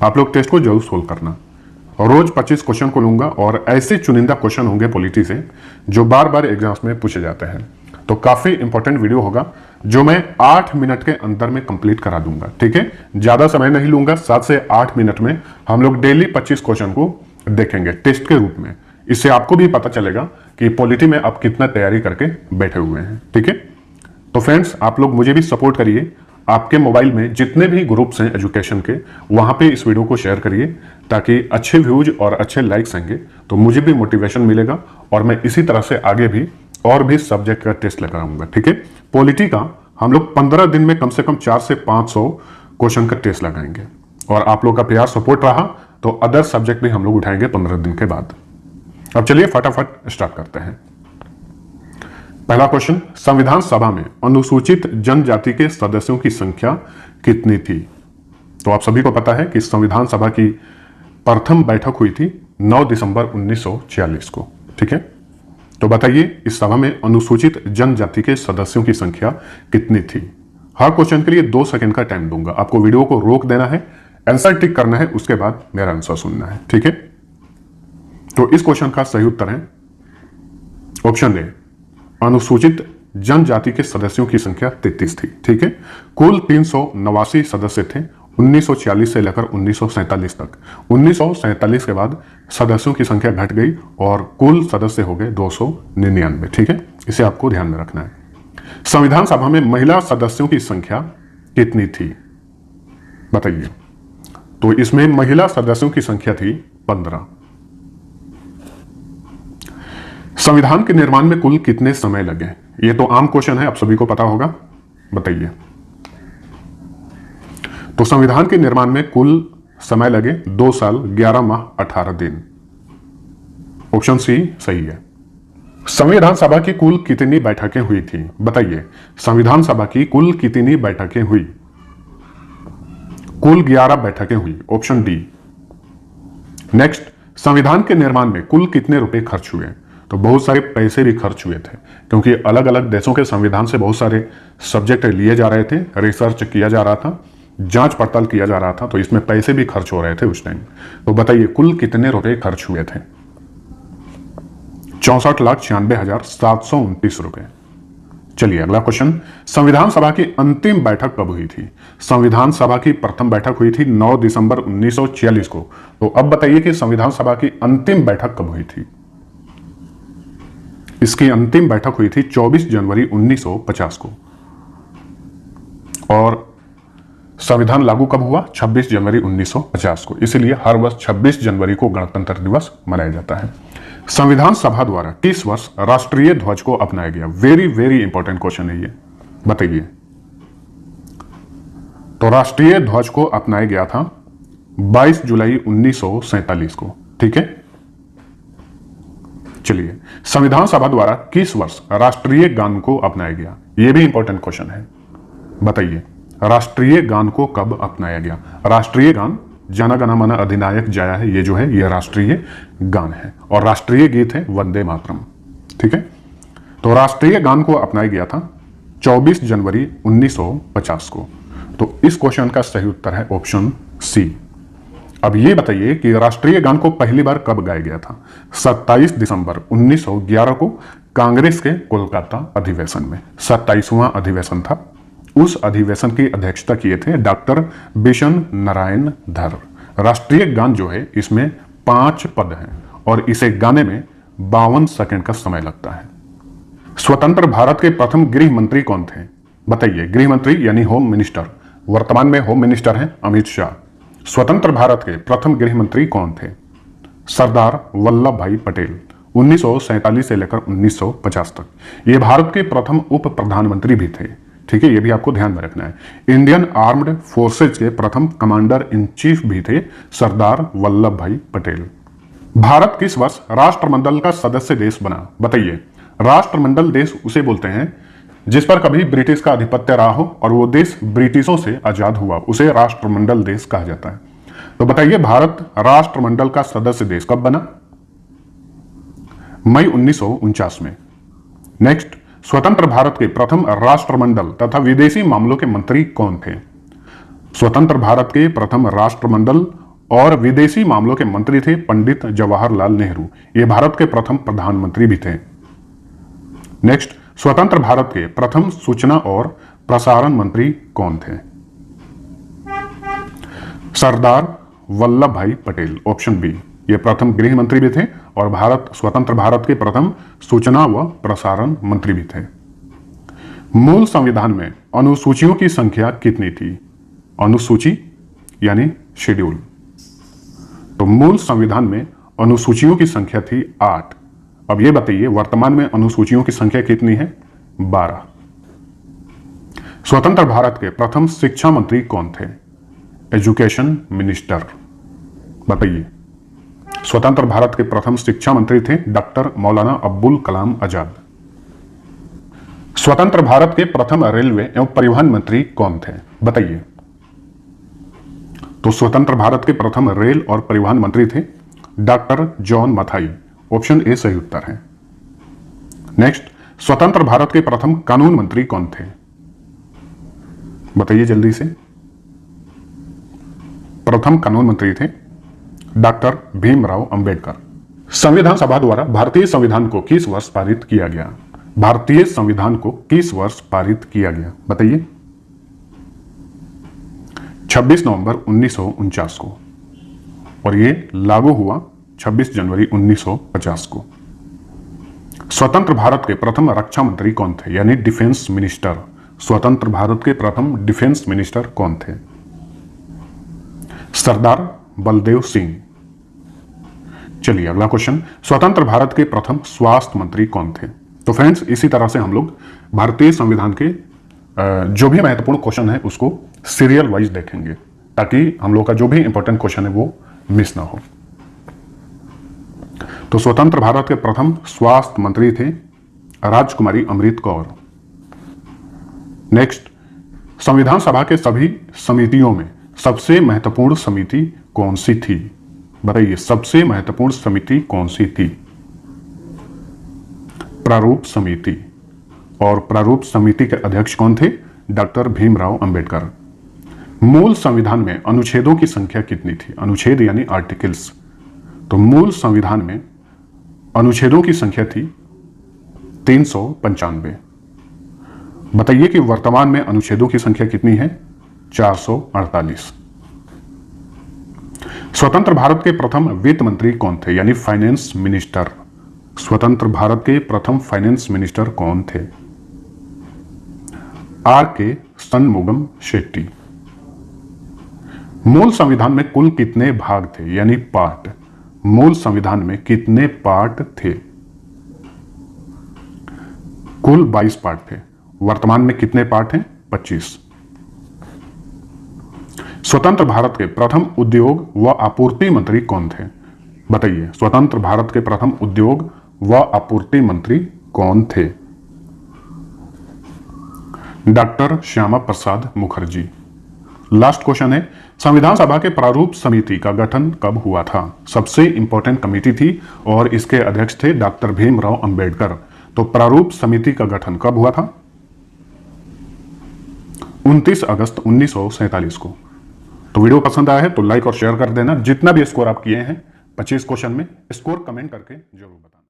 आप लोग टेस्ट को जरूर सोल्व करना। रोज 25 क्वेश्चन को लूंगा और ऐसे चुनिंदा क्वेश्चन होंगे पॉलिटी से जो बार बार एग्जाम्स में पूछे जाते हैं। तो काफी इंपॉर्टेंट वीडियो होगा जो मैं 8 मिनट के अंदर में कंप्लीट करा दूंगा। ठीक है, ज्यादा समय नहीं लूंगा, 7 से 8 मिनट में हम लोग डेली 25 क्वेश्चन को देखेंगे टेस्ट के रूप में। इससे आपको भी पता चलेगा कि पॉलिटी में आप कितना तैयारी करके बैठे हुए हैं। ठीक है, तो फ्रेंड्स आप लोग मुझे भी सपोर्ट करिए। आपके मोबाइल में जितने भी ग्रुप्स हैं एजुकेशन के, वहां पे इस वीडियो को शेयर करिए ताकि अच्छे व्यूज और अच्छे लाइक्स आएंगे तो मुझे भी मोटिवेशन मिलेगा और मैं इसी तरह से आगे भी और भी सब्जेक्ट का टेस्ट लेकर आऊंगा। ठीक है, पॉलिटी का हम लोग 15 दिन में कम से कम 400 से 500 क्वेश्चन का टेस्ट लगाएंगे और आप लोग का प्यार सपोर्ट रहा तो अदर सब्जेक्ट भी हम लोग उठाएंगे 15 दिन के बाद। अब चलिए फटाफट स्टार्ट करते हैं। पहला क्वेश्चन, संविधान सभा में अनुसूचित जनजाति के सदस्यों की संख्या कितनी थी? तो आप सभी को पता है कि संविधान सभा की प्रथम बैठक हुई थी 9 दिसंबर 1946 को। ठीक है, तो बताइए इस सभा में अनुसूचित जनजाति के सदस्यों की संख्या कितनी थी? हर क्वेश्चन के लिए 2 सेकंड का टाइम दूंगा। आपको वीडियो को रोक देना है, आंसर टिक करना है, उसके बाद मेरा आंसर सुनना है। ठीक है, तो इस क्वेश्चन का सही उत्तर है ऑप्शन ए, अनुसूचित जनजाति के सदस्यों की संख्या 33 थी। ठीक है, कुल 389 सदस्य थे 1946 से लेकर 1947 तक। 1947 के बाद सदस्यों की संख्या घट गई और कुल सदस्य हो गए 299। ठीक है, इसे आपको ध्यान में रखना है। संविधान सभा में महिला सदस्यों की संख्या कितनी थी बताइए? तो इसमें महिला सदस्यों की संख्या थी 15। संविधान के निर्माण में कुल कितने समय लगे? यह तो आम क्वेश्चन है, आप सभी को पता होगा, बताइए। तो संविधान के निर्माण में कुल समय लगे 2 साल 11 माह 18 दिन। ऑप्शन सी सही है। संविधान सभा की कुल कितनी बैठकें हुई थी बताइए? संविधान सभा की कुल कितनी बैठकें हुई? कुल 11 बैठकें हुई, ऑप्शन डी। नेक्स्ट, संविधान के निर्माण में कुल कितने रुपए खर्च हुए? तो बहुत सारे पैसे भी खर्च हुए थे क्योंकि अलग अलग देशों के संविधान से बहुत सारे सब्जेक्ट लिए जा रहे थे, रिसर्च किया जा रहा था, जांच पड़ताल किया जा रहा था, तो इसमें पैसे भी खर्च हो रहे थे उस टाइम। तो बताइए कुल कितने रुपए खर्च हुए थे? 64,96,729 रुपए। चलिए अगला क्वेश्चन, संविधान सभा की अंतिम बैठक कब हुई थी? संविधान सभा की प्रथम बैठक हुई थी 9 दिसंबर 1946 को। तो अब बताइए कि संविधान सभा की अंतिम बैठक कब हुई थी? इसकी अंतिम बैठक हुई थी 24 जनवरी 1950 को। और संविधान लागू कब हुआ? 26 जनवरी 1950 को। इसलिए हर वर्ष 26 जनवरी को गणतंत्र दिवस मनाया जाता है। संविधान सभा द्वारा किस वर्ष राष्ट्रीय ध्वज को अपनाया गया? वेरी वेरी इंपॉर्टेंट क्वेश्चन है ये, बताइए। तो राष्ट्रीय ध्वज को अपनाया गया था 22 जुलाई 1947 को। ठीक है, चलिए संविधान सभा द्वारा किस वर्ष राष्ट्रीय गान को अपनाया गया? यह भी इंपॉर्टेंट क्वेश्चन है, बताइए। राष्ट्रीय गान को कब अपनाया गया? राष्ट्रीय गान जन गण मन अधिनायक जय है, ये जो है ये राष्ट्रीय गान है और राष्ट्रीय गीत है वंदे मातरम। ठीक है, तो राष्ट्रीय गान को अपनाया गया था 24 जनवरी 1950 को। तो इस क्वेश्चन का सही उत्तर है ऑप्शन सी। अब ये बताइए कि राष्ट्रीय गान को पहली बार कब गाया गया था? 27 दिसंबर 1911 को कांग्रेस के कोलकाता अधिवेशन में। 27वां अधिवेशन था। उस अधिवेशन की अध्यक्षता किए थे डॉक्टर बिशन नारायण धर। राष्ट्रीय गान जो है इसमें 5 पद हैं और इसे गाने में 52 सेकंड का समय लगता है। स्वतंत्र भारत के प्रथम गृह मंत्री कौन थे बताइए? गृह मंत्री यानी होम मिनिस्टर, वर्तमान में होम मिनिस्टर हैं अमित शाह। स्वतंत्र भारत के प्रथम गृह मंत्री कौन थे? सरदार वल्लभ भाई पटेल। 1947 से लेकर 1950 तक ये भारत के प्रथम उप प्रधानमंत्री भी थे। ठीक है, ये भी आपको ध्यान में रखना है। इंडियन आर्म्ड फोर्सेज के प्रथम कमांडर इन चीफ भी थे सरदार वल्लभ भाई पटेल। भारत किस वर्ष राष्ट्रमंडल का सदस्य देश बना बताइए? राष्ट्रमंडल देश उसे बोलते हैं जिस पर कभी ब्रिटिश का आधिपत्य रहा हो और वो देश ब्रिटिशों से आजाद हुआ, उसे राष्ट्रमंडल देश कहा जाता है। तो बताइए भारत राष्ट्रमंडल का सदस्य देश कब बना? मई 1949 में। नेक्स्ट, स्वतंत्र भारत के प्रथम राष्ट्रमंडल तथा विदेशी मामलों के मंत्री कौन थे? स्वतंत्र भारत के प्रथम राष्ट्रमंडल और विदेशी मामलों के मंत्री थे पंडित जवाहरलाल नेहरू। ये भारत के प्रथम प्रधानमंत्री भी थे। नेक्स्ट, स्वतंत्र भारत के प्रथम सूचना और प्रसारण मंत्री कौन थे? सरदार वल्लभ भाई पटेल, ऑप्शन बी। ये प्रथम गृह मंत्री भी थे और स्वतंत्र भारत के प्रथम सूचना व प्रसारण मंत्री भी थे। मूल संविधान में अनुसूचियों की संख्या कितनी थी? अनुसूची यानी शेड्यूल। तो मूल संविधान में अनुसूचियों की संख्या थी 8। अब ये बताइए वर्तमान में अनुसूचियों की संख्या कितनी है? 12। स्वतंत्र भारत के प्रथम शिक्षा मंत्री कौन थे? Education minister. बताइए, स्वतंत्र भारत के प्रथम शिक्षा मंत्री थे डॉक्टर मौलाना अब्दुल कलाम आजाद। स्वतंत्र भारत के प्रथम रेलवे एवं परिवहन मंत्री कौन थे? बताइए। तो स्वतंत्र भारत के प्रथम रेल और परिवहन मंत्री थे doctor John Mathai. Option A सही उत्तर है। नेक्स्ट, स्वतंत्र भारत के प्रथम कानून मंत्री कौन थे? बताइए जल्दी से। प्रथम कानून मंत्री थे डॉक्टर भीमराव अंबेडकर। संविधान सभा द्वारा भारतीय संविधान को किस वर्ष पारित किया गया? भारतीय संविधान को किस वर्ष पारित किया गया? बताइए। 26 नवंबर 1949 को, और ये लागू हुआ 26 जनवरी 1950 को। स्वतंत्र भारत के प्रथम रक्षा मंत्री कौन थे, यानी डिफेंस मिनिस्टर? स्वतंत्र भारत के प्रथम डिफेंस मिनिस्टर कौन थे? सरदार बलदेव सिंह। चलिए अगला क्वेश्चन, स्वतंत्र भारत के प्रथम स्वास्थ्य मंत्री कौन थे? तो फ्रेंड्स, इसी तरह से हम लोग भारतीय संविधान के जो भी महत्वपूर्ण क्वेश्चन है उसको सीरियल वाइज देखेंगे, ताकि हम लोग का जो भी इंपॉर्टेंट क्वेश्चन है वो मिस ना हो। तो स्वतंत्र भारत के प्रथम स्वास्थ्य मंत्री थे राजकुमारी अमृत कौर। नेक्स्ट, संविधान सभा के सभी समितियों में सबसे महत्वपूर्ण समिति कौन सी थी? बताइए, सबसे महत्वपूर्ण समिति कौन सी थी? प्रारूप समिति। और प्रारूप समिति के अध्यक्ष कौन थे? डॉक्टर भीमराव अंबेडकर। मूल संविधान में अनुच्छेदों की संख्या कितनी थी? अनुच्छेद यानी आर्टिकल्स। तो मूल संविधान में अनुच्छेदों की संख्या थी 395। बताइए कि वर्तमान में अनुच्छेदों की संख्या कितनी है? 448। स्वतंत्र भारत के प्रथम वित्त मंत्री कौन थे, यानी फाइनेंस मिनिस्टर? स्वतंत्र भारत के प्रथम फाइनेंस मिनिस्टर कौन थे? आर के शनमुगम शेट्टी। मूल संविधान में कुल कितने भाग थे, यानी पार्ट? मूल संविधान में कितने पार्ट थे? कुल 22 पार्ट थे। वर्तमान में कितने पार्ट हैं? 25। स्वतंत्र भारत के प्रथम उद्योग व आपूर्ति मंत्री कौन थे? बताइए, स्वतंत्र भारत के प्रथम उद्योग व आपूर्ति मंत्री कौन थे? Doctor Shyama Prasad Mukherjee. Last question है, संविधान सभा के प्रारूप समिति का गठन कब हुआ था? सबसे इंपॉर्टेंट कमेटी थी और इसके अध्यक्ष थे डॉक्टर भीमराव अंबेडकर। तो प्रारूप समिति का गठन कब हुआ था? 29 अगस्त 1947 को। तो वीडियो पसंद आया है तो लाइक और शेयर कर देना। जितना भी स्कोर आप किए हैं 25 क्वेश्चन में, स्कोर कमेंट करके जरूर बताना।